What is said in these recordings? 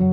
'Cause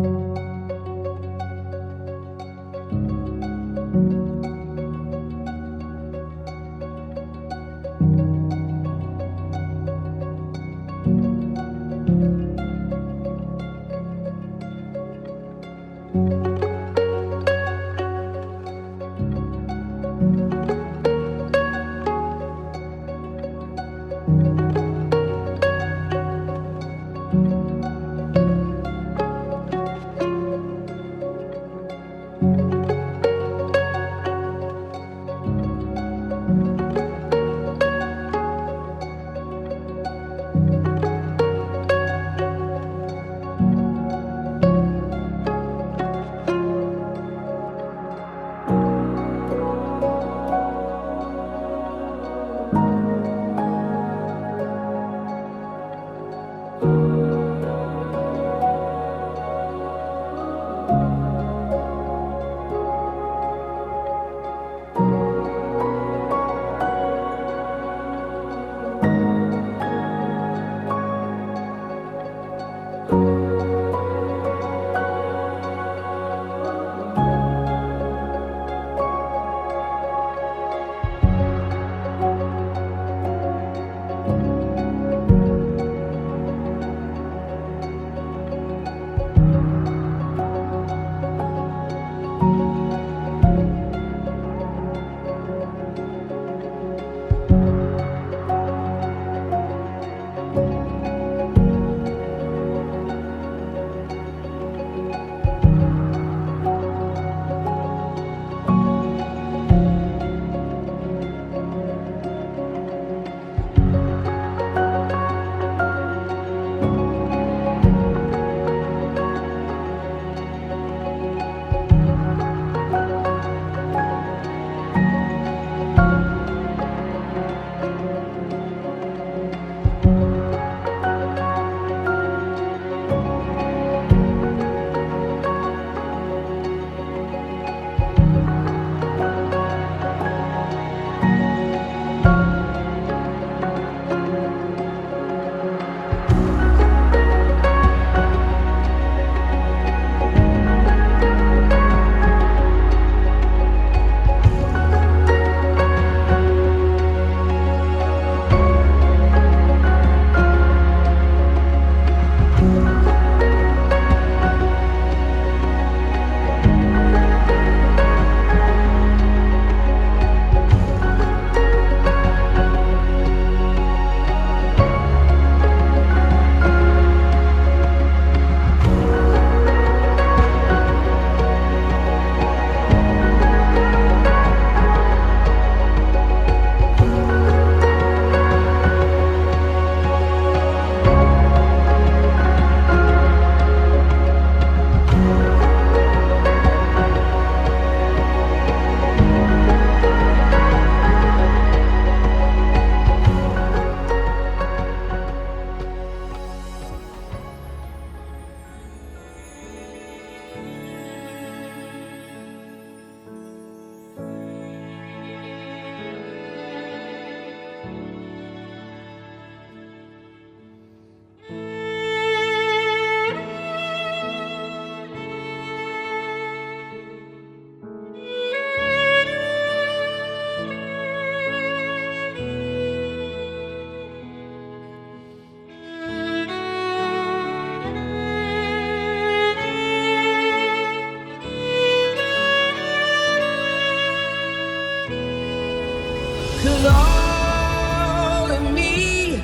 all of me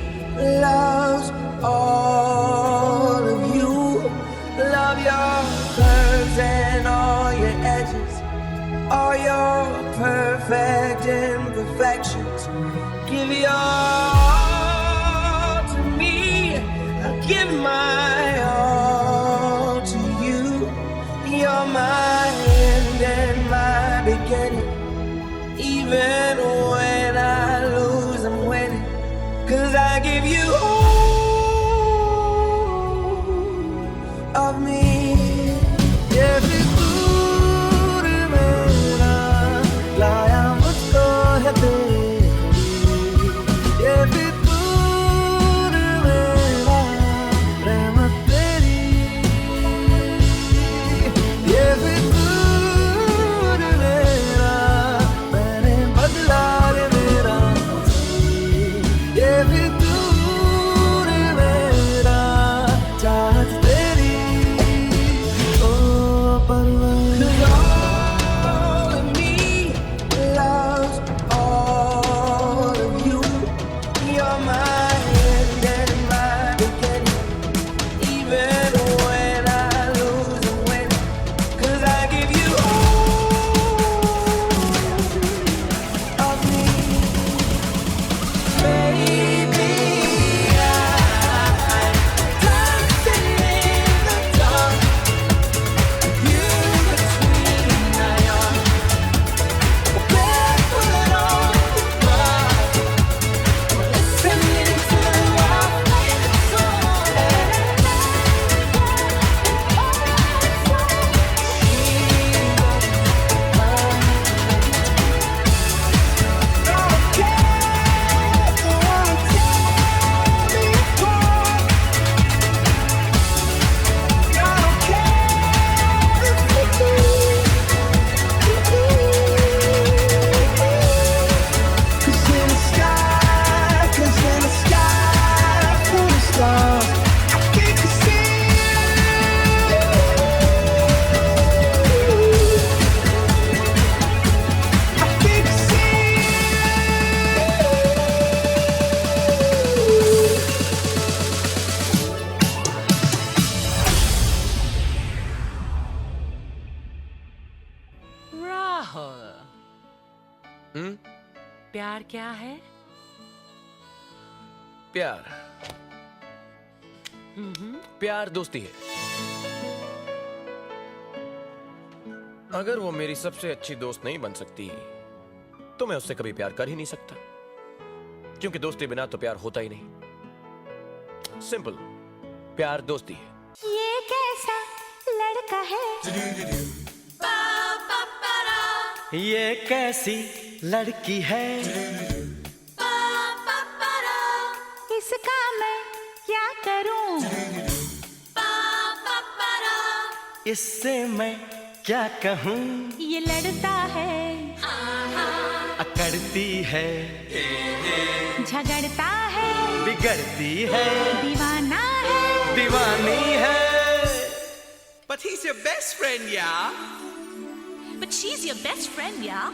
loves all of you. Love your curves and all your edges, all your perfect imperfections. Give your all to me, I give my all to you. You're my end and my beginning. Even when I lose, I'm winning. 'Cause I give you all of me. प्यार क्या है? प्यार प्यार दोस्ती है। अगर वो मेरी सबसे अच्छी दोस्त नहीं बन सकती तो मैं उससे कभी प्यार कर ही नहीं सकता, क्योंकि दोस्ती बिना तो प्यार होता ही नहीं। सिंपल, प्यार दोस्ती है। ये कैसा लड़का है, ये कैसी लड़की है, इसका मैं क्या करूं, इससे मैं क्या कहूँ। ये लड़ता है, अकड़ती है, झगड़ता है, बिगड़ती है, दीवाना है, दीवानी है। But he's your best friend, yeah? but she's your best friend, yeah?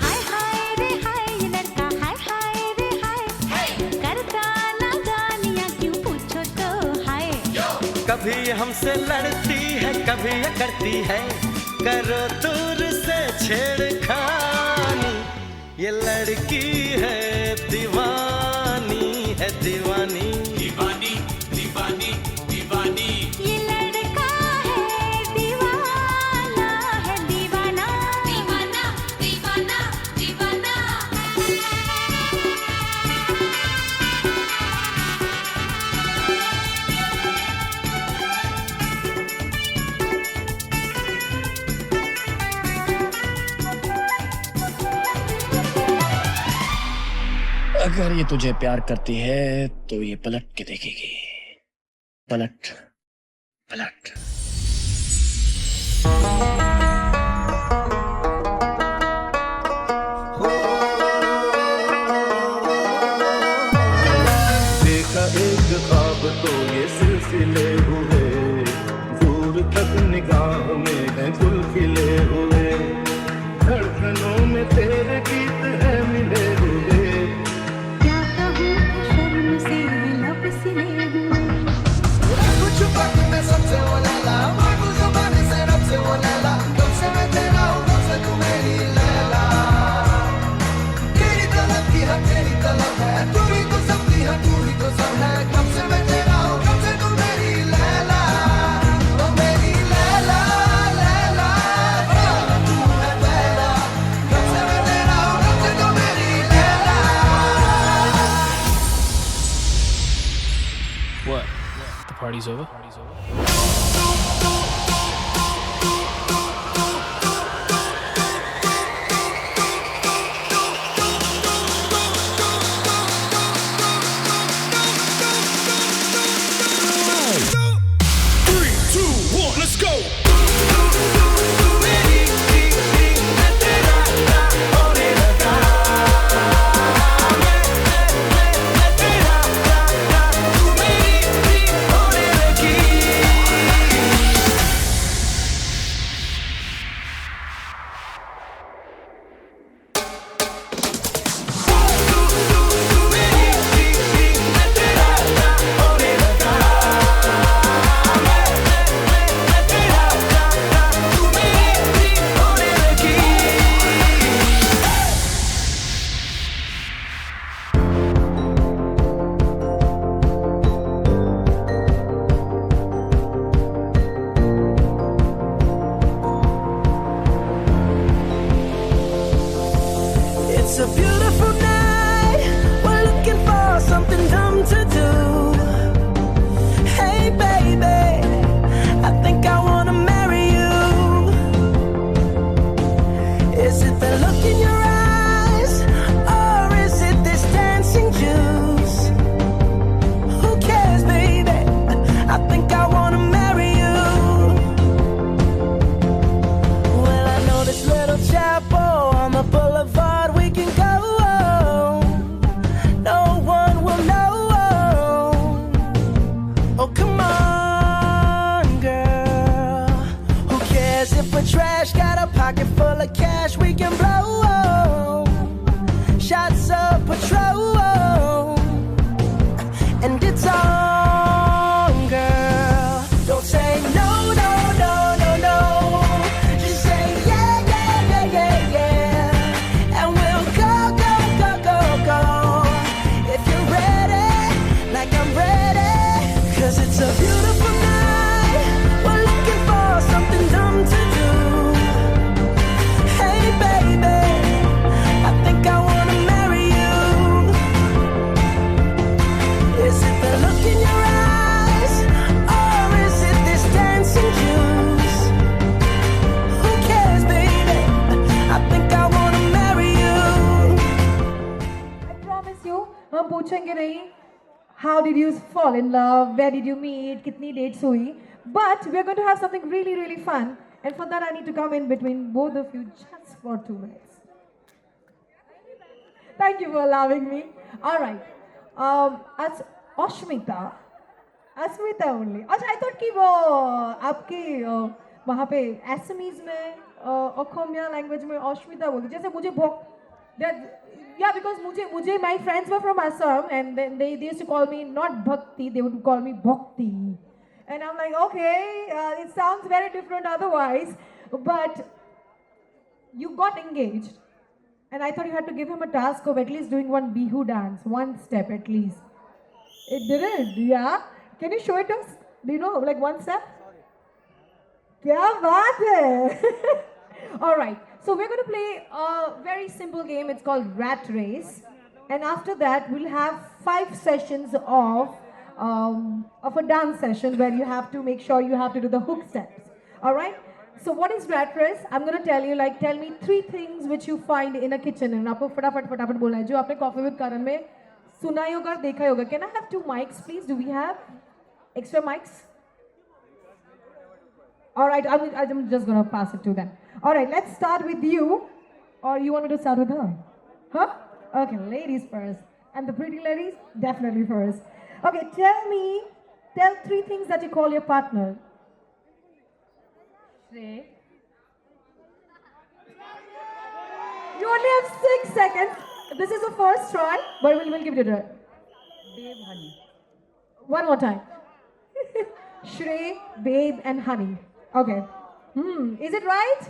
हाय हाय रे हाय, ये लड़का हाय हाय रे हाय, करता नादानियां क्यों पूछो तो हाय। कभी हमसे लड़ती है, कभी अकड़ती है, करो दूर से छेड़खानी। ये लड़की है दीवानी, है दीवानी, Divani, divani, divani. ये लड़का है दीवाना, है दीवाना, दीवाना, दीवाना, दीवाना। अगर ये तुझे प्यार करती है तो ये पलट के देखेगी। पलट पलट। देखा एक ख्वाब तो ये सिलसिले हुए, दूर तक निगाह में है गुल खिले हुए, धड़कनों में तेरे गीत है मिले हुए। क्या कहूँ शर्म से लब सिले हुए, कुछ वक्त में सबसे वो लैला, मांगू ज़ुबान से रब से वो लैला, कब से मैं तेरा हूँ कब से तू मेरी लैला। तेरी तलब की हक तेरी तलब है, तू ही तो सब की हक तू ही तो सब है, कब से मैं तेरा हूँ कब से तू मेरी लैला। ओ मेरी लैला लैला, तू है पहला, कब से मैं तेरा हूँ कब से तू मेरी Laila. What? The party's over? होने लगी पूछेंगे नहीं how did you fall in love, where did you meet, कितनी dates हुई, but we are going to have something really really fun, and for that I need to come in between both of you just for 2 minutes. Thank you for allowing me. All right. As Ashmita only. अच्छा, I thought कि वो आपके वहाँ पे Assamese में Okhomia language में Ashmita बोलते, जैसे मुझे yeah, because मुझे my friends were from Assam and then they used to call me not Bhakti, they would call me Bhakti, and I'm like, okay, it sounds very different otherwise, but you got engaged. And I thought you had to give him a task of at least doing one Bihu dance, one step at least. It didn't, yeah? Can you show it us? Do you know, like one step? Kya baat hai? All right, so we're going to play a very simple game. It's called Rat Race. And after that, we'll have 5 sessions of a dance session where you have to make sure you have to do the hook steps. All right? So what is rat race? I'm going to tell you, like, tell me 3 things which you find in a kitchen. And आपको फटाफट बोलना है जो आपने Coffee with Karan में सुना ही होगा, देखा ही होगा. Can I have 2 mics, please? Do we have extra mics? All right, I'm just going to pass it to them. All right, let's start with you. Or you want me to start with her? Huh? Okay, ladies first. And the pretty ladies? Definitely first. Okay, tell 3 things that you call your partner. You only have 6 seconds. This is the first try, but we'll give it a try. Babe, honey. One more time. Shrey, babe, and honey. Okay. Is it right?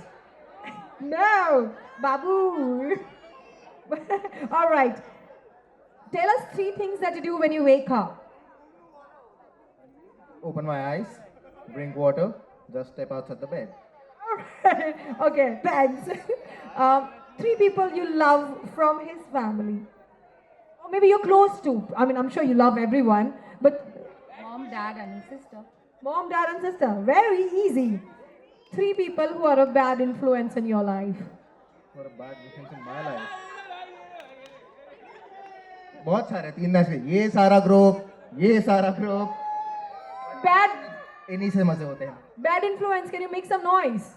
No, Babu. All right. Tell us 3 things that you do when you wake up. Open my eyes, drink water, just step outside the bed. Alright, okay, thanks. 3 people you love from his family. Or maybe you're close to. I mean, I'm sure you love everyone, but... Mom, dad, and sister. Mom, dad, and sister. Very easy. 3 people who are a bad influence in your life. Who are a bad influence in my life? बहुत सारे 3 में से ये सारा group Bad... इन्हीं से मजे होते हैं. Bad influence, can you make some noise?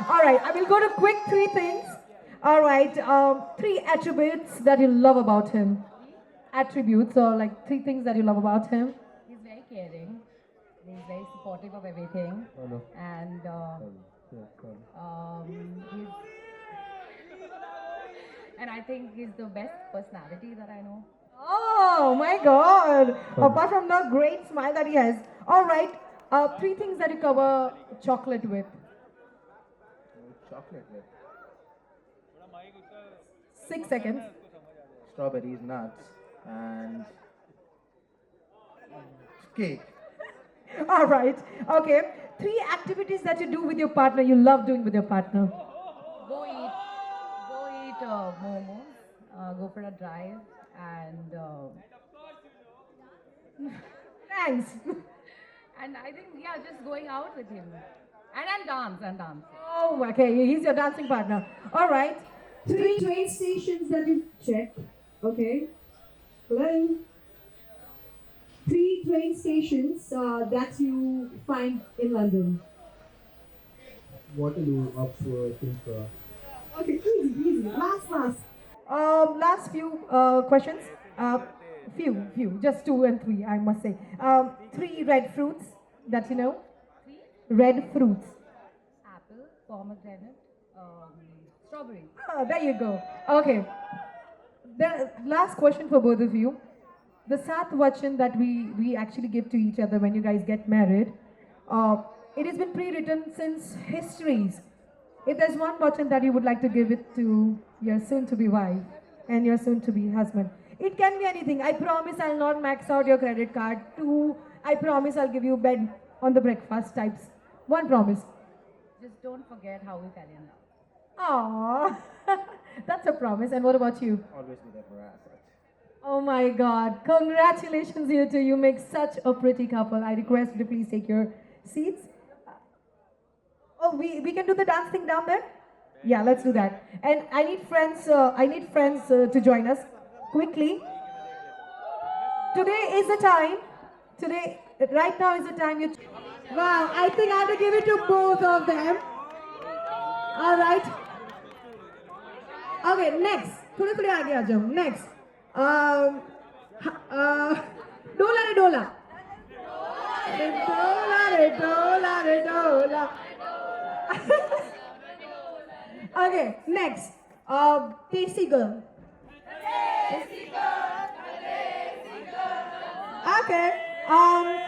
Alright, I will go to quick 3 things. Alright, 3 attributes that you love about him. Attributes, or like 3 things that you love about him. He's very caring. He's very supportive of everything. Hello. And and I think he's the best personality that I know. Oh my god! Apart from the great smile that he has. Alright, 3 things that you cover chocolate with. Chocolate with 6 seconds. strawberries, nuts, and cake. Alright, okay. 3 activities that you do with your partner, you love doing with your partner. Go eat momos, go for a drive, and Thanks. and I think, yeah, just going out with him. And dance. Oh, okay. He's your dancing partner. Alright. 3 train stations that you checked. Okay. Hello. 3 train stations that you find in London. Waterloo, Oxford, Kingsborough. Okay, easy. Last. Last few questions. Few. Just 2 and 3, I must say. 3 red fruits that you know. 3 Red fruits. apple, pomegranate, strawberry. There you go. Okay. The last question for both of you. The Sat Vachan that we actually give to each other when you guys get married, it has been pre-written since histories. If there's one vachan that you would like to give it to your soon-to-be wife and your soon-to-be husband, it can be anything. I promise I'll not max out your credit card. 2, I promise I'll give you bed on the breakfast types. 1 promise. Just don't forget how we fell in love. Aww, that's a promise. And what about you? Always be there for us. Oh my God, congratulations you two. You make such a pretty couple. I request you to please take your seats. Oh, we can do the dance thing down there? Yeah, let's do that. And I need friends to join us. quickly. Today is the time. Today, right now is the time you. Wow, I think I have to give it to both of them. All right. Okay, next. थोड़े आगे आ जाओ. Next. डोला रे डोला. डोला रे डोला रे डोला. Okay, next. Tasty girl. Okay.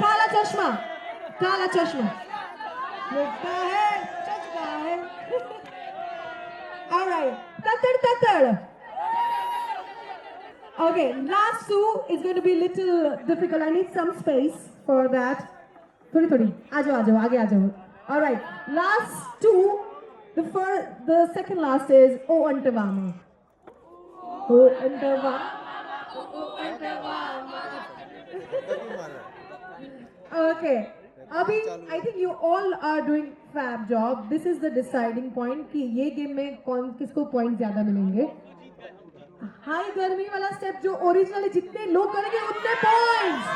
काला चश्मा. काला चश्मा. लगता है चश्मा है. All right. Tatar. Okay, last two is going to be little difficult. I need some space for that. थोड़ी. आ जाओ, आगे आ जाओ. All right. Last two. The second last is O Antavama. O Antavama. Okay. Abhi, I think you all are doing fab job. This is the deciding point कि ये game में कौन किसको point ज्यादा मिलेंगे. हाई गर्मी वाला स्टेप जो ओरिजिनली जितने लोग करेंगे उतने पॉइंट्स.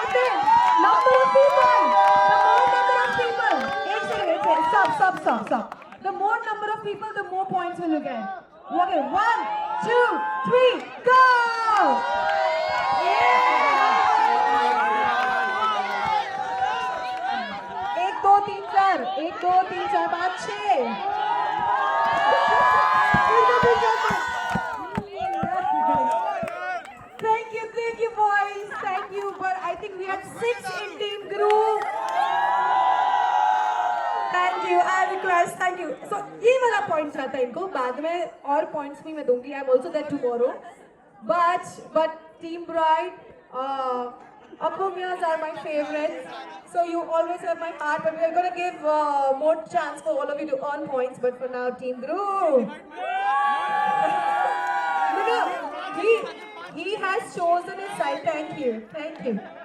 उतने नंबर ऑफ पीपल. एक second. Stop. The more number of people, the more points will you get. Okay, 1, 2, 3, go! एक दो तीन चार 5 6. Thank you boys. Thank you. But I think we had 6 in team group. Thank you. I request. Thank you. So ये वाला point आता है इनको. बाद में और points भी मैं दूंगी. I'm also there tomorrow. But Team Bride, Akomias are my favorites. So you always have my heart. But we are gonna give more chance for all of you to earn points. But for now, Team Group. He has chosen his side. Thank you.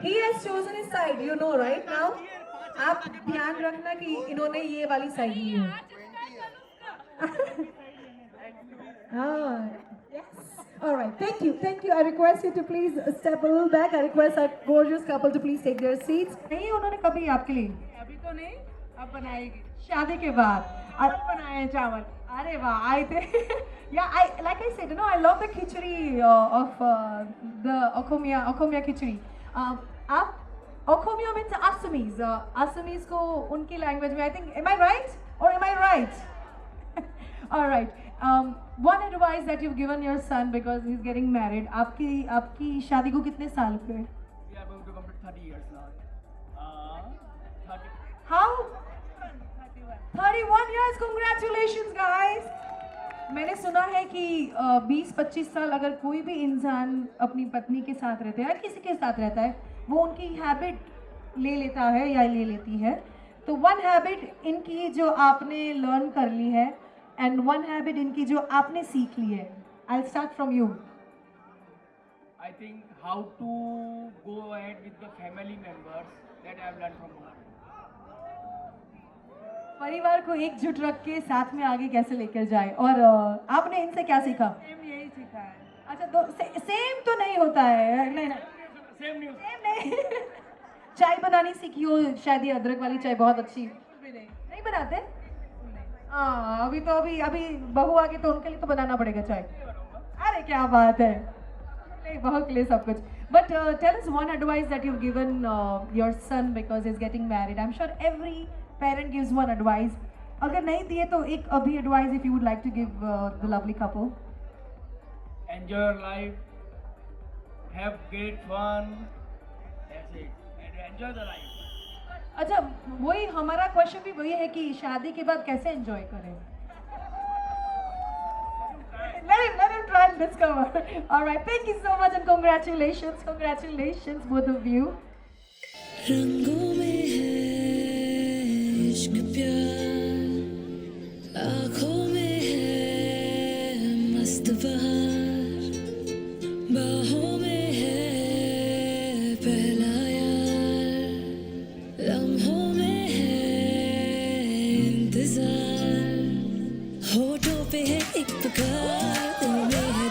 He has chosen his side. You know right now. आप ध्यान रखना कि इन्होंने ये वाली side ली है. Yes. All right. Thank you. I request you to please step a little back. I request our gorgeous couple to please take their seats. नहीं उन्होंने कभी आपके लिए. अभी तो नहीं, अब बनाएगी. शादी के बाद. अब बनाए चावल. अरे वाह. Yeah, like I said, I love the khichdi of the Okhomia khichdi. आप Okhomia means Assamese. Assamese को उनकी language में I think, am I right or am I right? All right. One advice that you've given your son because he's getting married. आपकी शादी को कितने साल हुए? We are going to complete 30 years now. 30. How? 31 years. Congratulations, guys. मैंने सुना है कि 20-25 साल अगर कोई भी इंसान अपनी पत्नी के साथ रहता है या किसी के साथ रहता है वो उनकी हैबिट ले लेता है या ले लेती है. तो वन हैबिट इनकी जो आपने लर्न कर ली है एंड वन हैबिट इनकी जो आपने सीख ली है. I will start from you. I think how to go ahead with the family members that I have learned from her. परिवार को एकजुट रख के साथ में आगे कैसे लेकर जाए. और आपने इनसे क्या सीखा? सेम यही सीखा है. अच्छा तो सेम तो नहीं होता है. नहीं Same news. चाय बनानी सीखी हो शायद. ये अदरक वाली चाय बहुत अच्छी. नहीं बनाते? हाँ अभी बहू आ गई तो उनके लिए तो बनाना पड़ेगा चाय. अरे क्या बात है. नहीं बहू के लिए सब कुछ. But tell us one advice that you've given your son because he's getting married. I'm sure every parent gives one advice. अगर नहीं दिए तो एक अभी advice if you would like to give the lovely couple. Enjoy your life. Have great fun. That's it. And enjoy the life. अच्छा वही हमारा question भी वही है कि शादी के बाद कैसे एंजॉय करें. Let him try and discover. All right, thank you so much and congratulations both of you. रंगों में है इश्क प्यार, आँखों में है मस्त बहार, बाहों में है पहला यार, लम्हों में है इंतजार, होठों पे है एक पुकार, दिल में है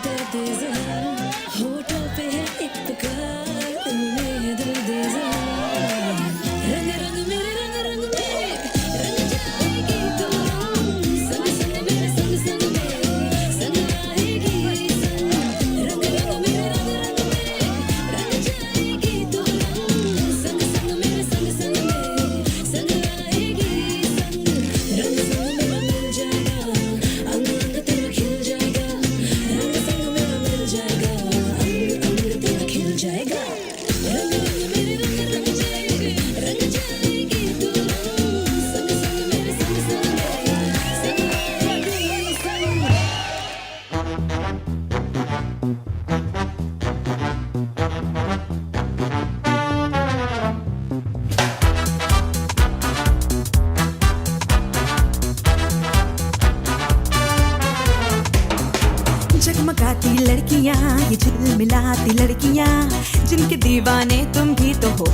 झिलमिलाती लड़कियां, ये झिलमिलाती लड़कियां, जिनके दीवाने तुम भी तो हो।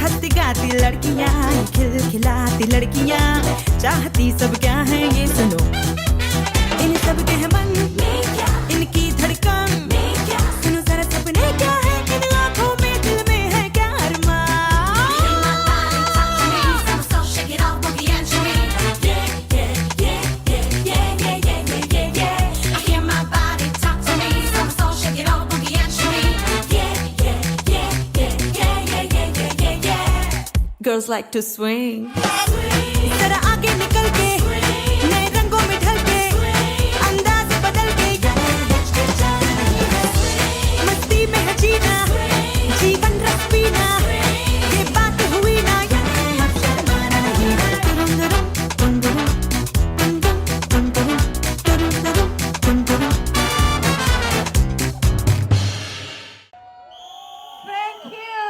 हंसती गाती लड़कियां, खिलखिलाती लड़कियां, चाहती सब क्या है ये सुनो। इन सब के मन में क्या, इनकी धड़कन में क्या, सुनो जरा सपने क्या है इन आँखों में, दिल में है क्या अरमान। Girls like to swing. जरा आगे निकल के, नए रंगों में ढल के, अंदाज बदल के, मस्ती में है जीना, जीवन रस पीना, ये बात हुई ना, अब शर्माना नहीं। Thank you.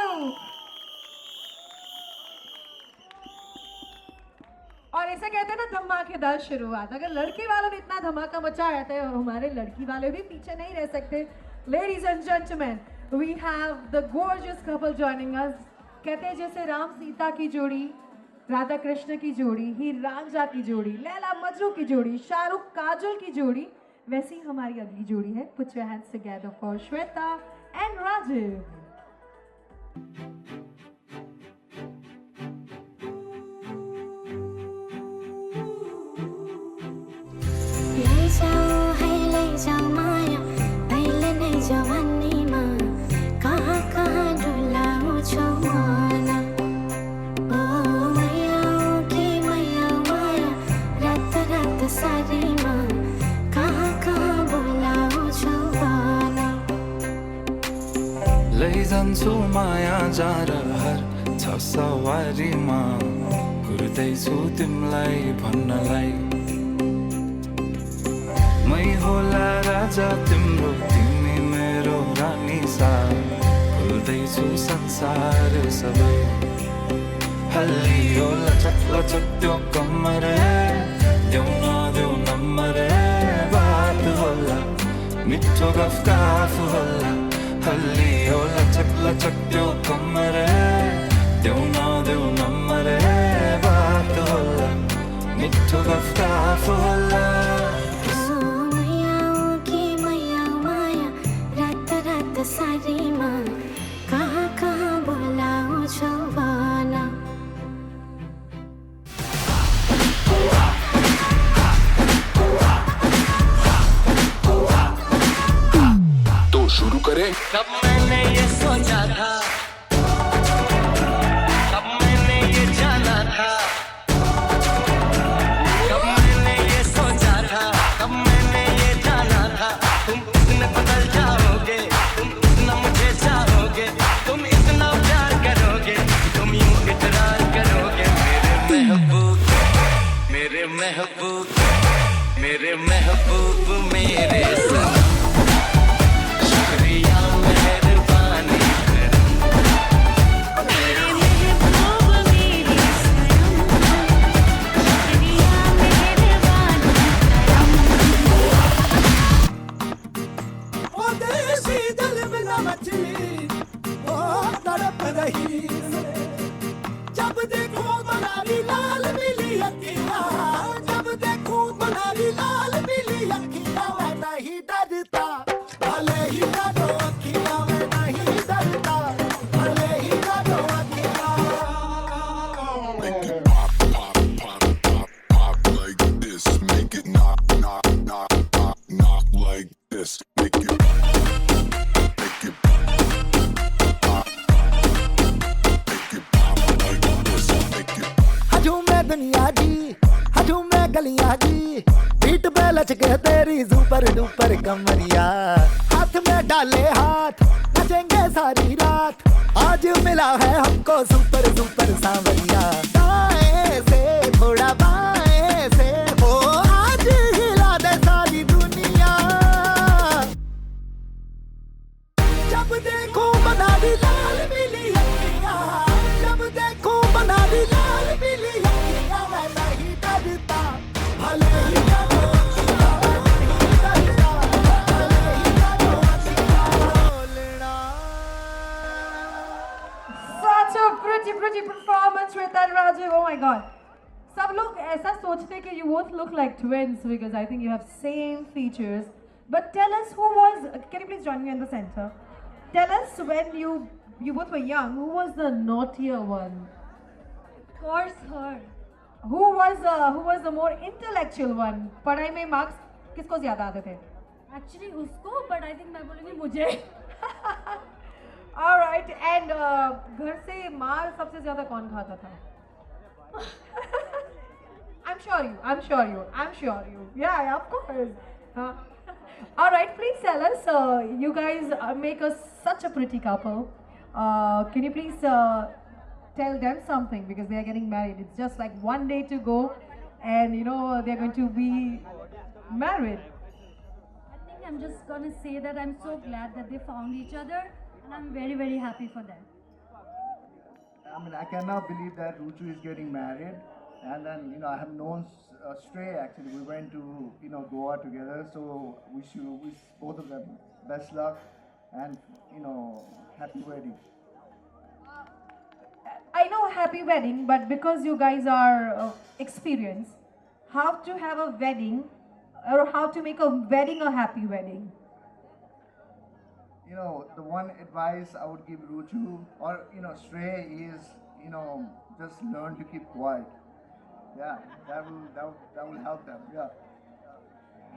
और इसे कहते हैं ना धमाकेदार शुरुआत। अगर लड़के वालों ने इतना धमाका मचाया था, हमारे लड़की वाले भी पीछे नहीं रह सकते। Ladies and gentlemen, we have the gorgeous couple joining us. कहते हैं जैसे राम सीता की जोड़ी, राधा कृष्ण की जोड़ी, हीर रांझा की जोड़ी, लैला मजनू की जोड़ी, शाहरुख काजोल की जोड़ी, वैसी हमारी अगली जोड़ी है। Put your hands together for Shweta and Rajiv. ले जाओ माया, पहले नहीं जवानी माँ, कहाँ कहाँ डुलाओ छुआना। ओ मैया की मैया माया, रात रात सारी माँ, कहाँ कहाँ बुलाओ छुआना। लैजान्छु माया जार हर छ सवारीमा, कुर्दैछु तिमलाई भन्नलाई, मै होला राजा तिम्रो, तिमी मेरो रानी सा, भुल्दैछु संसार सबै। हल्लियो लचक लचक त्यो कम्मर, देऊ न देऊ नम्बर, बात होला मिठो गफ होला। हल्लियो लचक लचक त्यो कम्मर, देऊ न देऊ नम्बर, बात होला मिठो गफ होला। सारी माँ, कहाँ कहाँ बुलाओ छुआना। तो शुरू करें। कब मैंने ये सोचा था, कब मैंने ये जाना था, कब मैंने ये सोचा था, कब मैंने ये जाना था, तुम इतने बदल जाओगे, तुम इतना मुझे चाहोगे, तुम इतना प्यार करोगे, तुम यूं इकरार करोगे। मेरे महबूब, मेरे महबूब, मेरे महबूब, मेरे सनम, शुक्रिया मेहरबानी करम। मेरे महबूब मेरे सनम, शुक्रिया मेहरबानी करम। ओ देसी दिल में न मचली, ओ तड़प रही है, जब देखो बनारी लाल मिली अखियाँ, जब देखो बनारी लाल मिली अखियाँ, मैं नहीं डरता, भले ही डरो अखियाँ, मैं नहीं डरता, भले ही डरो अखियाँ। Make it pop, pop, pop, pop, pop like this. Make it knock, knock, knock, knock, knock like this. Make it pop, make it pop like this. Make it. हजूम में दुनिया जी, हजूम में गलियां जी, पीठ पे लचके तेरी सुपर डुपर कमरिया, हाथ में डाले हाथ, नचेंगे सारी रात, आज मिला है हमको सुपर सुपर सांवरिया। दाएं से थोड़ा बाएं से, ओ आज हिला दे सारी दुनिया, जब देखो बनारी लाल मिली अखियाँ, जब देखो बनारी लाल मिली अखियाँ, मैं नहीं डरता, भले ही डरो अखियाँ, मैं नहीं डरता, pretty performance with that Rajiv. Oh my God. सब लोग ऐसा सोचते हैं कि you both look like twins because I think you have same features. But tell us who was. Can you please join me in the center? Tell us when you both were young, who was the naughtier one? Of course, her. Who was the more intellectual one? पढ़ाई में marks किसको ज़्यादा आते थे? Actually, उसको, but I think मैं बोलूँगी मुझे. All right, and घर से मार सबसे ज़्यादा कौन खाता था? I'm sure you. Yeah, of course. All right, please tell us. You guys make us such a pretty couple. Can you please tell them something because they are getting married? It's just like one day to go, and you know they're going to be married. I think I'm just gonna say that I'm so glad that they found each other, and I'm very, very happy for them. I mean, I cannot believe that Ruchu is getting married. And then, you know, I have known Stray actually. We went to, you know, Goa together. So wish both of them best luck and, you know, happy wedding. I know happy wedding, but because you guys are experienced, how to have a wedding or how to make a wedding a happy wedding? You know, the one advice I would give Ruchu or, you know, Stray is, you know, just learn to keep quiet. Yeah, that will help them. Yeah.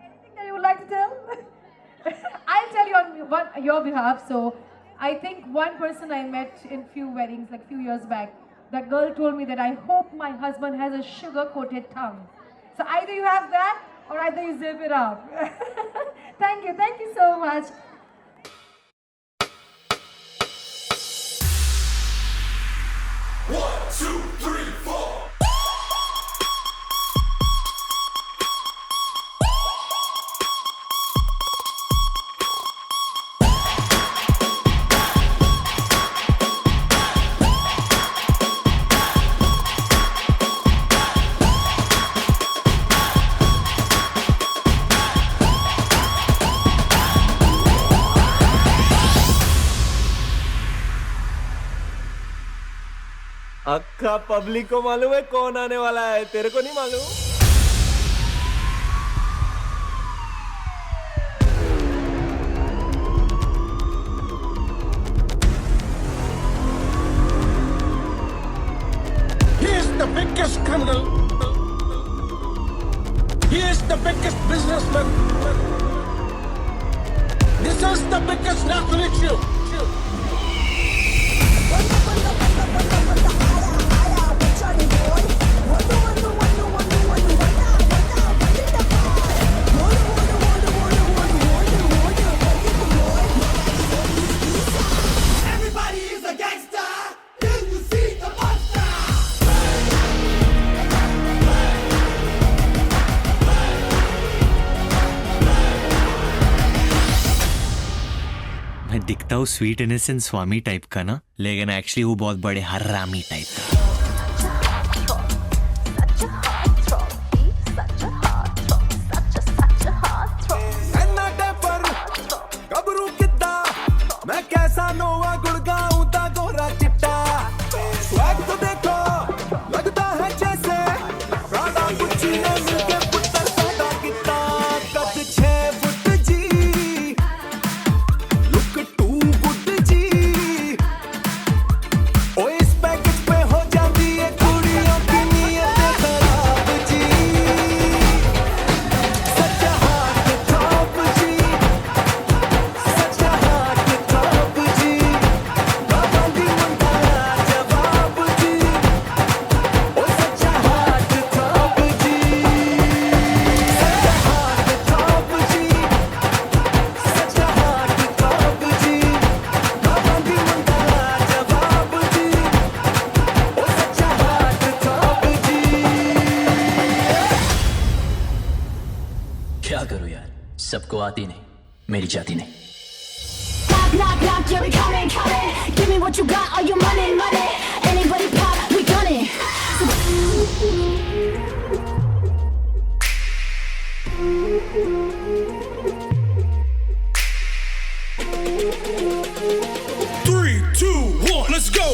Anything that you would like to tell? I'll tell you on your behalf. So, I think one person I met in few weddings, like few years back, that girl told me that I hope my husband has a sugar-coated tongue. So either you have that or either you zip it up. Thank you so much. अक्का public को मालूम है कौन आने वाला है, तेरे को नहीं मालूम? He is the biggest criminal. He is the biggest businessman. This is the biggest national issue. मैं दिखता हूँ स्वीट इनोसेंट स्वामी टाइप का ना, लेकिन एक्चुअली वो बहुत बड़े हरामी टाइप का। मैं कैसा नोवा गुड़गाऊं ता गोरा चिट्टा स्वैग तो देखो लगता है जैसे प्राडा गुच्ची ने मिलके पुत्र पैदा किया कद 6 फुट जी लुक 2 गुड जी ओ इस पैकेज पे हो जाती है कुड़ियों की नीयत खराब जी सच्चा हाथ टॉप जी सच्चा हाथ टॉप जी बाबा दी मुंडा जवाब जी ओ सच्चा हाथ टॉप जी सच्चा हाथ टॉप जी सच्चा हाथ टॉप जी बाबा दी मुंडा जवाब जी ओ सच्चा हाथ टॉप जी। क्या करूं यार, सबको आती नहीं, मेरी जाती नहीं। Knock, knock, knock, yeah, we coming, coming. Give me what you got, all your money, money. Anybody pop, we gunning. Three, two, one, let's go.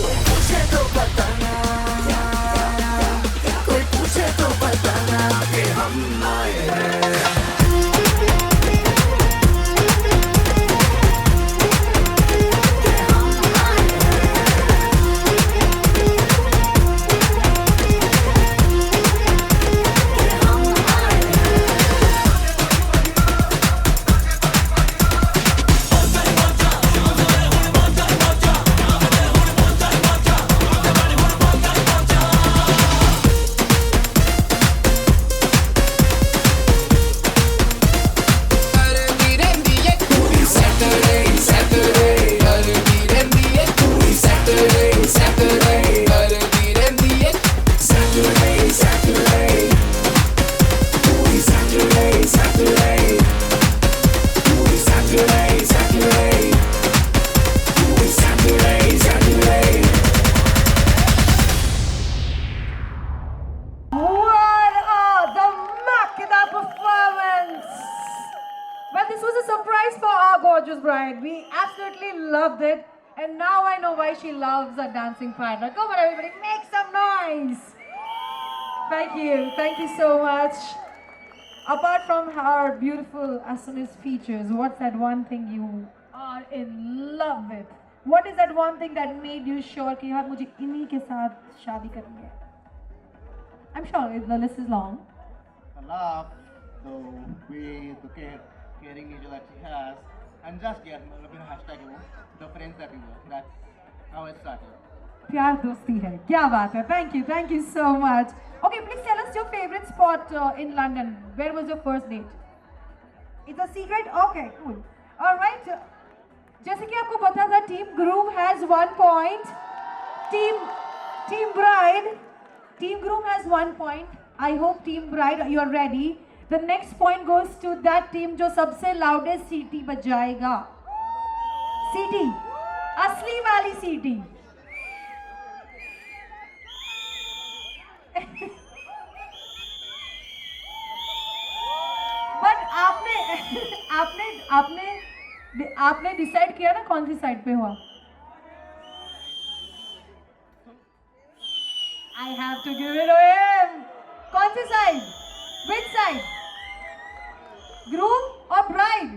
she loves a dancing partner. Come on, everybody, make some noise. Thank you so much. Apart from her beautiful Assamese features, what's that one thing you are in love with? What is that one thing that made you sure कि यार मुझे इन्हीं के साथ शादी करनी है? I'm sure the list is long. I love the way, the caring nature that she has, and just hashtag the friends that we were. That's how it started. प्यार दोस्ती है, क्या बात है? Thank you so much. Okay, please tell us your favorite spot in London. Where was your first date? It's a secret? Okay, cool. All right. जैसे कि आपको पता था, Team Groom has 1 point. Team Groom has 1 point. I hope Team Bride, you are ready. The next point goes to that team जो सबसे loudest सीटी बजाएगा. सीटी, असली वाली सीटी. बट आपने डिसाइड किया ना कौन सी साइड पे हुआ? I have to give it to him. कौन सी side? Which side? Groom or bride?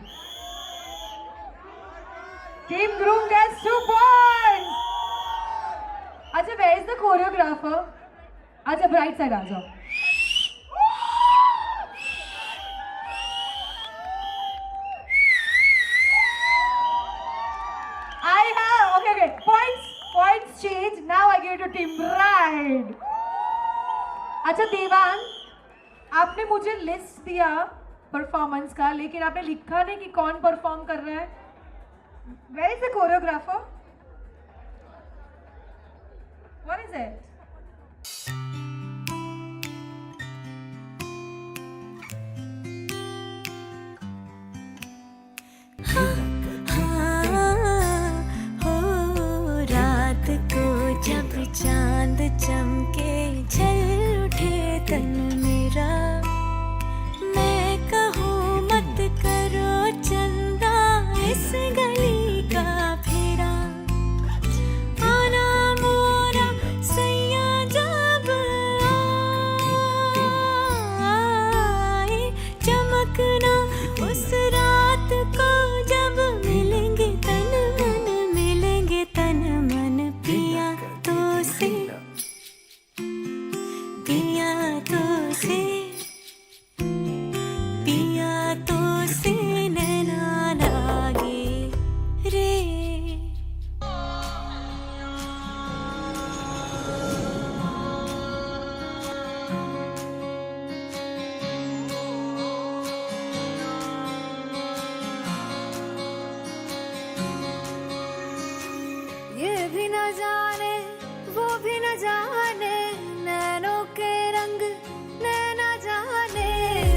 Team Groom gets 2 points. अच्छा, where is the choreographer? अच्छा, bride side आ जाओ. Okay. Points change. Now I give it to Team Bride. अच्छा देवान, आपने मुझे list दिया performance का, लेकिन आपने लिखा नहीं कि कौन परफॉर्म कर रहा है. Where is the choreographer? What is it? जब चांद चमके झल उठे तन मेरा, मैं कहूँ मत करो चंदा इस गली का फेरा. आना मोरा सैया जब आए, चमकना उस रात को जब मिलेंगे तन मन पिया तो से नैना लागे रे. ये भी न जाने वो भी न जाने, नैनों के रंग नैना जाने.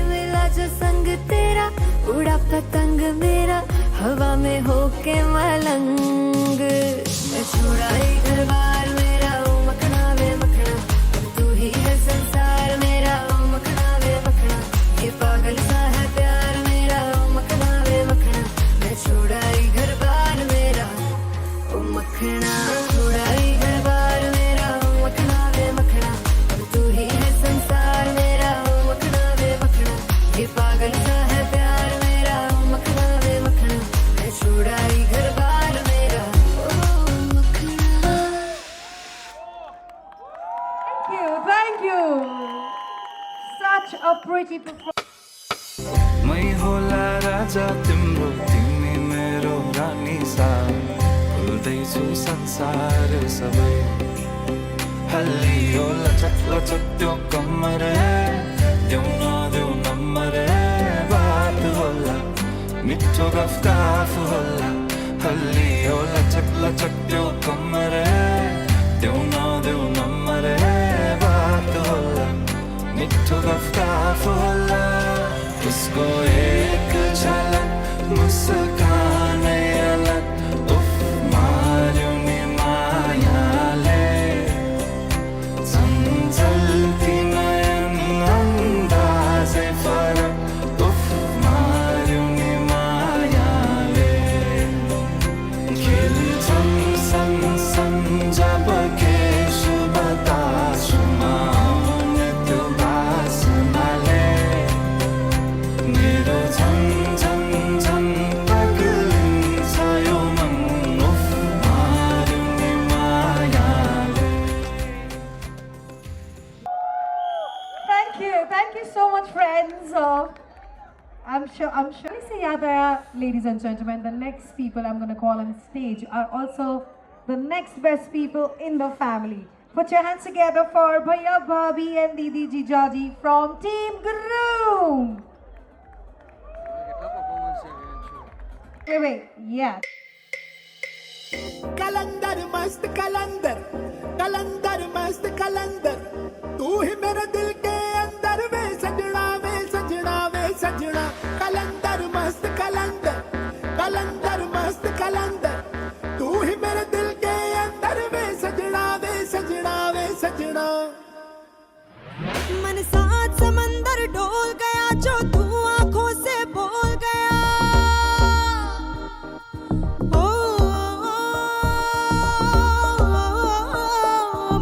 मिला जो संग तेरा, उड़ा पतंग मेरा हवा में होके मलंग. मैं छोड़ा ही घर बार मेरा, ओ मखना वे मखना, तू ही है संसार मेरा, ओ मखना वे मखना. ये पागल सा है प्यार मेरा, ओ मखना वे मखना. मैं छोड़ा ही घर बार मेरा, ओ मखना. छोड़ा ही घर बार मेरा, ओ मखना वे मखना, तू ही है संसार मेरा, ओ मखना वे मखना. ये पागल सा है प्यार मेरा, ओ मखना वे मखना. मैं छोड़ा ही घर बार मेरा, ओ मखना. Thank you. Such a pretty performance. मै होला राजा तिम्रो, तिमी मेरो रानी सा. भुल्दैछु संसार सबै. हल्लियो लचक लचक त्यो कम्मर, देऊ नदेऊ नम्बर. बात होला मिठो गफ होला. हल्लियो लचक लचक त्यो कम्मर, देऊ नदेऊ नम्बर. बात होला मिठो गफ होला. उसको एक झलक मुस्कान अलग, उफ मार्यो नि मायाले. चञ्चल्ती नयन अन्दाजै फरक, उफ मार्यो नि मायाले. खिल्छन् सन सन friends. I'm sure. Say yaad ladies and gentlemen, the next people I'm going to call on stage are also the next best people in the family. Put your hands together for Bhaiya Bhabhi and Didi Jijaji from Team Groom. Wait, yeah. कलंदर मस्त कलंदर कलंदर मस्त कलंदर तू ही मेरे दिल के अंदर वे सजना वे सजना वे सजना कलंदर मस्त कलंदर कलंदर मस्त कलंदर तू ही मेरे दिल के अंदर वे सजना वे सजना वे सजना मन साथ समंदर डोल गया जो तू आंखों से बोल गया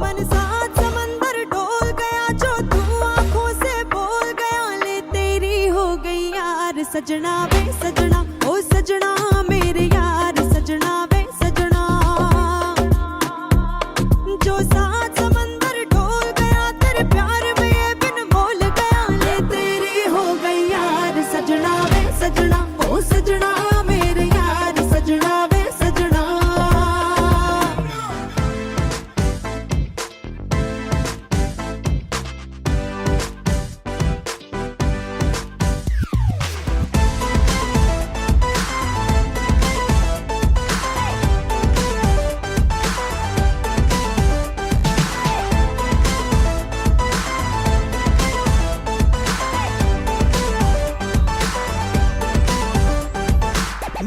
मन साथ समंदर डोल गया जो तू आंखों से बोल गया ले तेरी हो गई यार सजना वे सजना ओ सजना मेरे यार सजना वे सजना जो साथ समंदर डोल गया तेरे प्यार में ये बिन बोल गया ले तेरी हो गई यार सजना वे सजना ओ सजना मेरे यार सजना वे सजना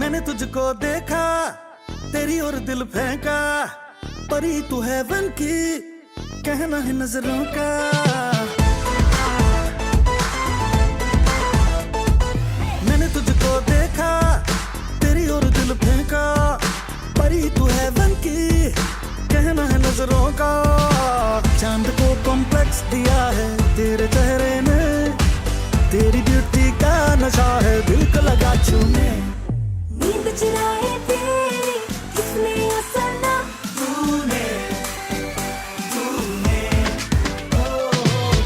मैंने तुझको देखा तेरी और दिल फेंका परी तू हेवन की कहना है नजरों का मैंने तुझको देखा तेरी और दिल फेंका परी तू हेवन की कहना है नजरों का चांद को कॉम्प्लेक्स दिया है तेरे चेहरे ने तेरी ब्यूटी का नशा है दिल को लगा छूने नींद चुराए तेरी किसने ओ सनम तूने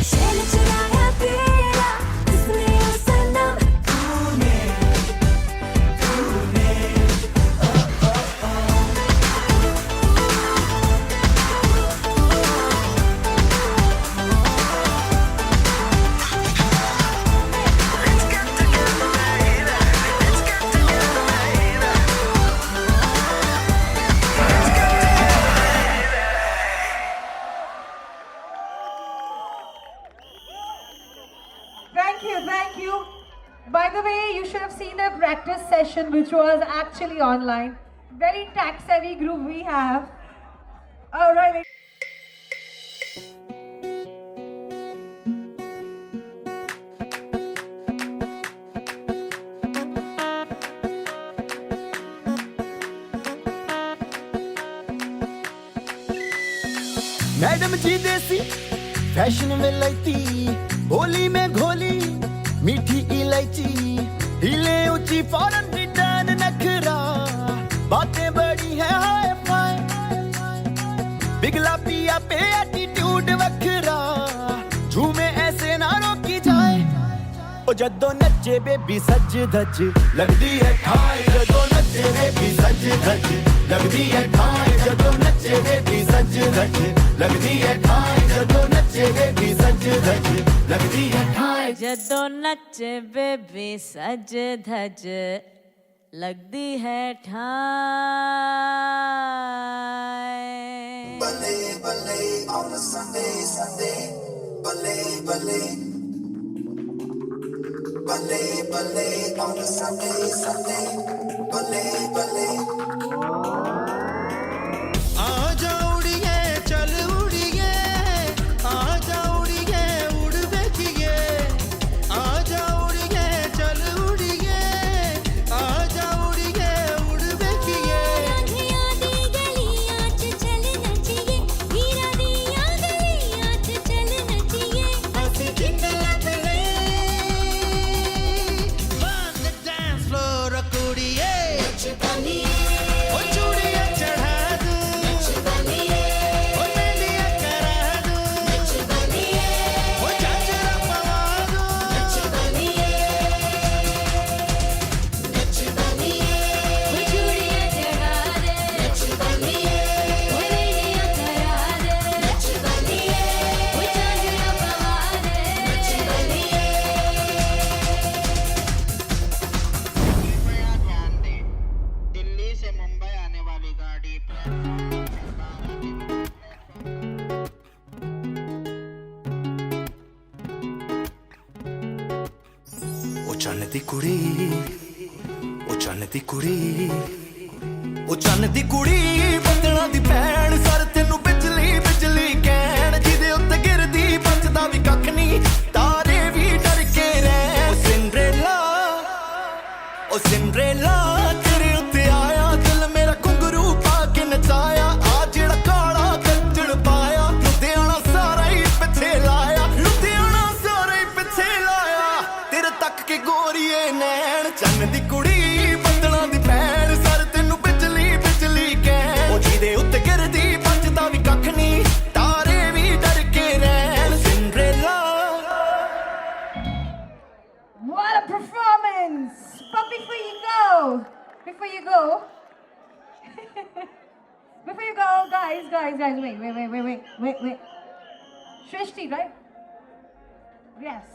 शैल चुराया तेरा किसने ओ सनम Thank you. By the way, you should have seen the practice session which was actually online. Very tech-savvy group we have. All right. Madam जी देसी फैशन विलायती होली में घोली मीठी इलायची हिले ऊंची फॉरेन रिटर्न नखरा बातें बड़ी है हाय फाय बिगला पिया पे एटीट्यूड वखरा झूमे ऐसे ना रोकी जाए ओ जदों नचे बेबी सज धज लगदी है ठाई जदों नचे बेबी सज धज लगदी है ठाई जदों नचे बेबी सज धज लगदी है ठाई जदों नचे बेबी सज धज लगदी है ठाई जदों नचे बेबी सज धज लगदी है ठाई बल्ले बल्ले on a Sunday Sunday बल्ले बल्ले बल्ले बल्ले on a Sunday Sunday बल्ले बल्ले आजा उड़िए चल उड़िए आजा उड़िए उड़ बेचिए आजा उड़िए चल उड़िए आजा उड़िए उड़ बेचिए राधिया दी गलियां च चल नचिए हीरा दिया गलियां च चल नचिए ਅਸੀਂ ਜਿੰਦ ਲੱਭਲੇ on the dance floor ਕੁੜੀਏ नच बनिए दी कुड़ी ओ चन्न दी कुड़ी ओ चन्न दी कुड़ी बदला दी भैन सर तेनू बिजली बिजली कहण जिदे उत्ते गिरदी बचदा भी कख नहीं तारे भी डर के रहन ओ सिंड्रेला तेरे उत्ते आया दिल मेरा घुंघरू पा के नचाया आ जेड़ा काला कंजड़ पाया लुधियाना सारा ही पिछे लाया लुधियाना सारा ही पिछे लाया तेरे तक के गोरीए नैन चन्न दी कुड़ी बदला दी भैन सर तेनू बिजली बिजली कहण ओ जिदे उत्ते गिरदी बचदा भी कख नहीं तारे भी डर के रहन Cinderella What a performance! But before you go, before you go, guys, wait. Shrishti, right? Yes.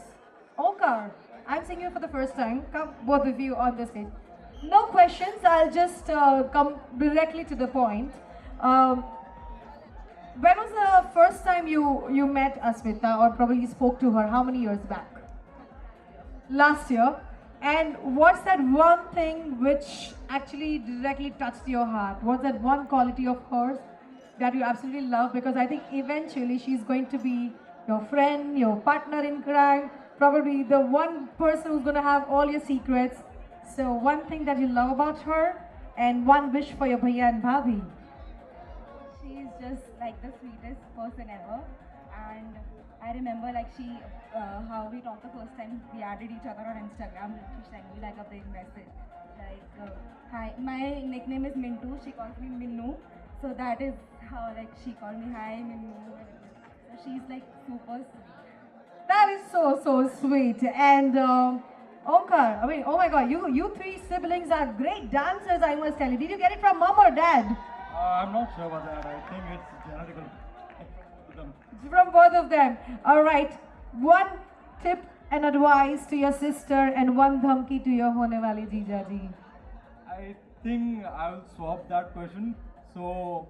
Onkar, I'm seeing you for the first time. Come, both of you on the stage. No questions, I'll just come directly to the point. When was the first time you met Asmita or probably spoke to her? How many years back? Last year. And what's that one thing which actually directly touched your heart? What's that one quality of hers that you absolutely love? Because I think eventually she's going to be your friend, your partner in crime, probably the one person who's going to have all your secrets. So one thing that you love about her and one wish for your bhaiya and bhabhi. She's just like the sweetest person ever. And I remember like how we talked the first time we added each other on Instagram. She sent me like a big message like, hi, my nickname is Mintu, she calls me Minnu. So that is how like she called me, hi Minnu. So she's like super. That is so sweet. And Onkar, I mean, oh my god, you three siblings are great dancers, I must tell you. Did you get it from mom or dad? I'm not sure about that. I think it's genetical. From both of them. Alright, one tip and advice to your sister and one dhamki to your hone wali Jeeja ji. I think I will swap that question. So,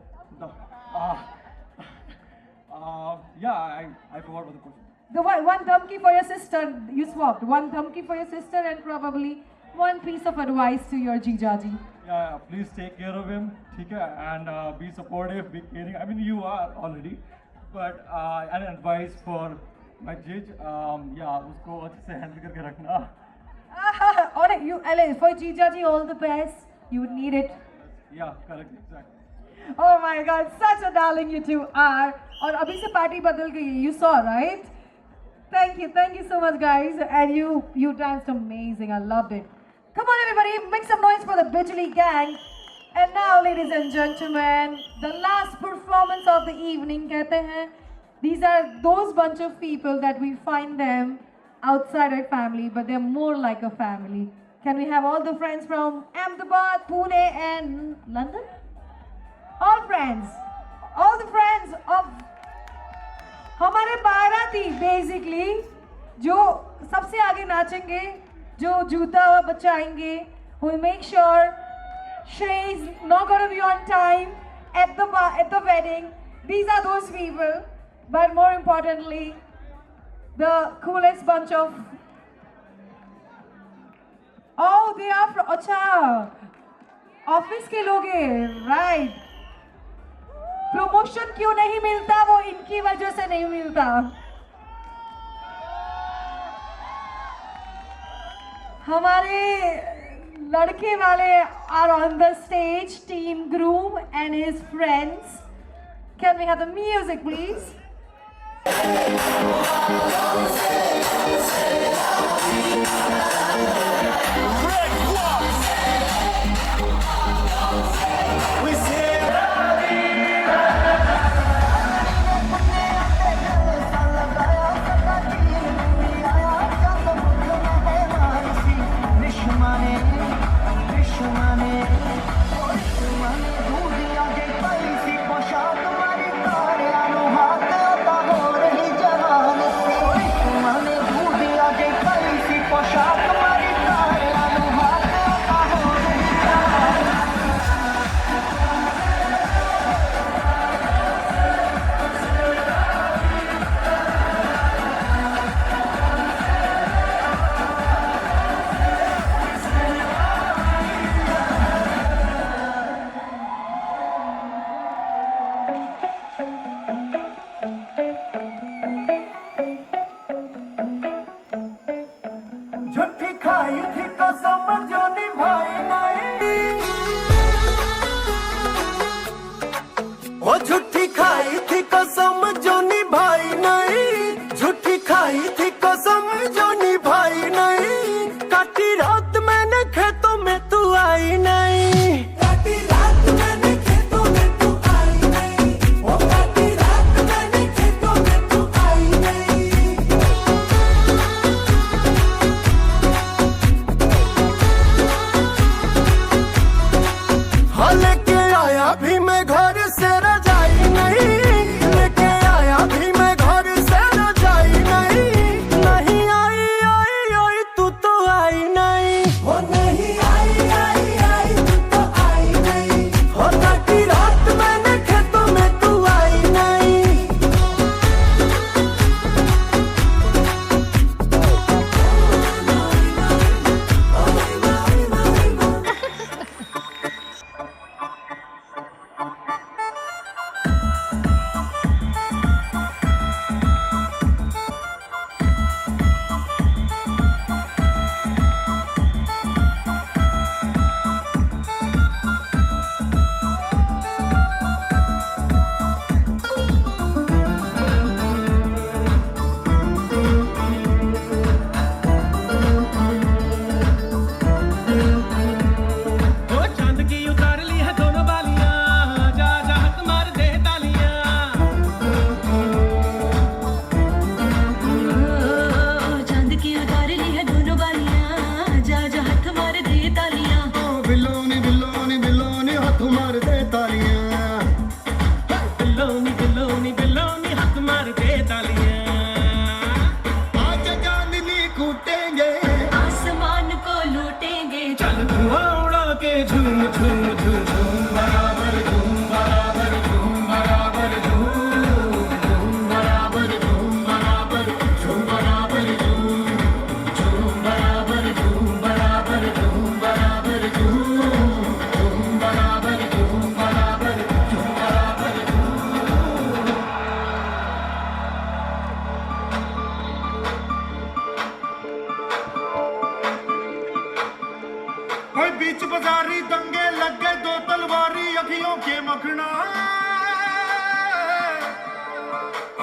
yeah, I forgot about the question. The one dhamki for your sister, you swapped. One dhamki for your sister and probably one piece of advice to your Jeeja ji. Yeah, please take care of him, ठीक है, and be supportive, be caring. I mean, you are already, but an advice for my judge, yeah, उसको अच्छे से handle करके रखना. Alright, for Jeeja ji, all the best. You would need it. Yeah, correct, exactly. Oh my God, such a darling you two are. और अभी से party बदल गई, you saw, right? Thank you so much, guys. And you danced amazing. I loved it. Come on, everybody, make some noise for the Bijli gang. And now, ladies and gentlemen, the last performance of the evening, कहते हैं. These are those bunch of people that we find them outside our family, but they're more like a family. Can we have all the friends from Ahmedabad, Pune, and London? All friends of हमारे बाराती basically जो सबसे आगे नाचेंगे, जो जूता बचाएंगे, will make sure Shrey's not going to be on time at the wedding. These are those people, but more importantly, the coolest bunch of. Oh, they are from अच्छा office के लोग हैं, right? Promotion क्यों नहीं मिलता? वो इनकी वजह से नहीं मिलता. हमारे लड़के वाले are on the stage, team groom and his friends. Can we have the music, please?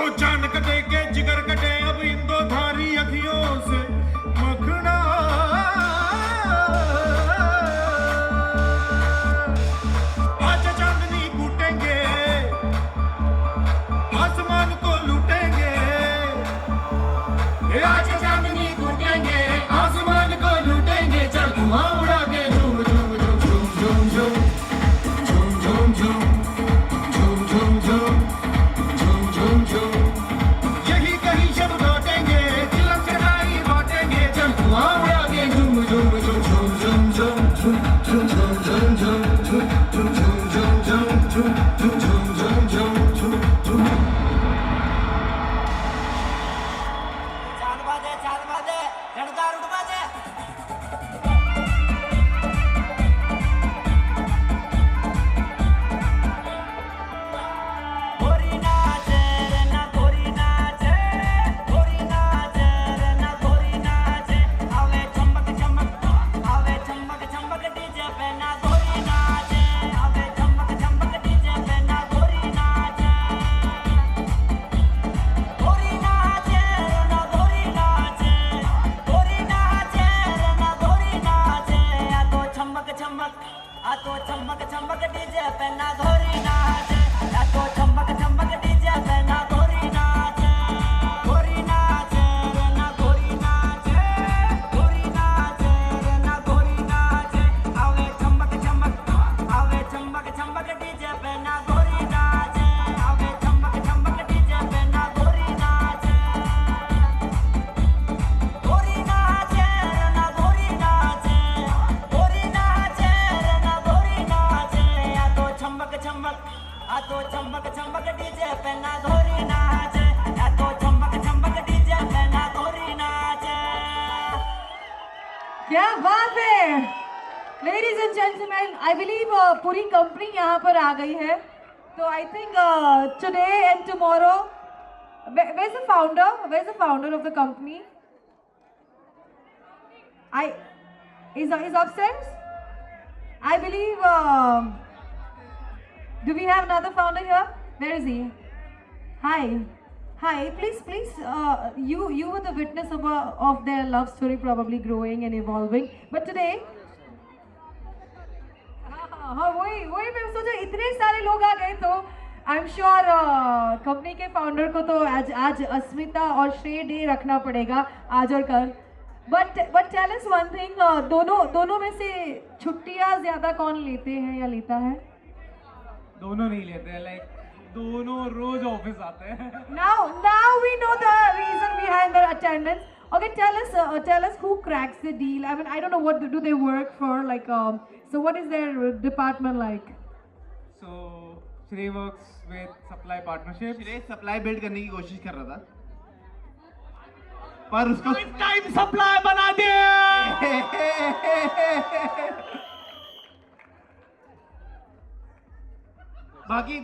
ओ जान कटे के जिगर कटे अब इन दो धारी अखियों से मखना आज चांदनी कूटेंगे आसमान को लूटेंगे आज चांदनी कूटेंगे आसमान को लूटेंगे चल धुआं उड़ा के झूम झूम झूम झूम झूम झूम झूम झूम झूम झूम झूम यही कहीं शब लौटेंगे तिलक चढ़ाई बांटेंगे चल धुआं उड़ा के झूम झूम झूम झूम झूम झूम झूम झूम झूम झूम झूम झूम झूम झूम झूम झूम झूम झूम क्या बात है ladies and gentleman I believe पूरी कंपनी यहाँ पर आ गई है तो I think today and tomorrow where's the founder of the company is upstairs I believe do we have another founder here where is he hi please you were the witness of their love story probably growing and evolving but today हाँ वही मैं सोचा इतने सारे लोग आ गए तो I am sure company के फाउंडर को तो आज अस्मिता और श्रेय डे रखना पड़ेगा आज और कल but tell us one thing दोनों में से छुट्टियां ज्यादा कौन लेते हैं या लेता है दोनों नहीं लेते हैं लाइक दोनों रोज ऑफिस आते हैं now we know the reason behind their attendance okay tell us who cracks the deal I mean I don't know what do they work for like so what is their department like so Shrey works with supply partnership श्रेय supply build करने की कोशिश कर रहा था पर उसको time supply बना दे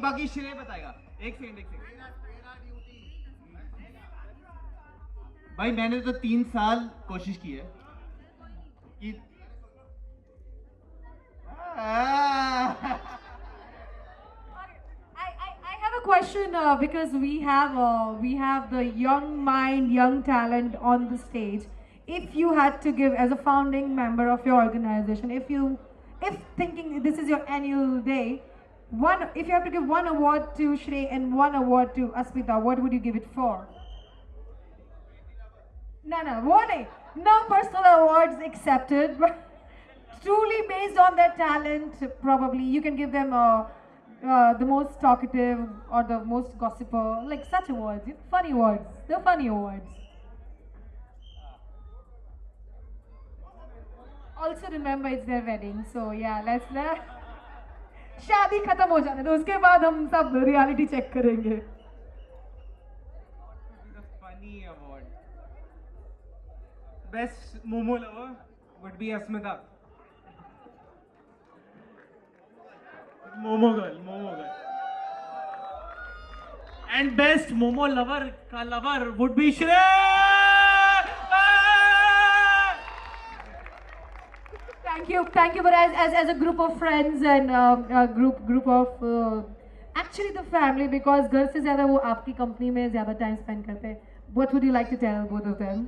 बाकी श्रेय बताएगा एक सेकंड भाई मैंने तो 3 साल कोशिश की है कि I have a question because we have the young mind, young talent on the stage. If you had to give as a founding member of your organization, if thinking this is your annual day, if you have to give one award to Shrey and one award to Asmita, what would you give it for? No personal awards accepted, but truly based on their talent, probably you can give them the most talkative or the most gossiper, like such awards, funny awards. They're funny awards. Also remember it's their wedding, so yeah, let's शादी खत्म हो जाने दो उसके बाद हम सब reality check करेंगे. Funny award. Best Momo lover would be Asmita. Momo girl. And best Momo lover ka lover would be Shrey. Thank you. But as a group of friends and a group of actually the family, because घर से ज़्यादा वो आपकी company में ज़्यादा time spend करते हैं. What would you like to tell both of them?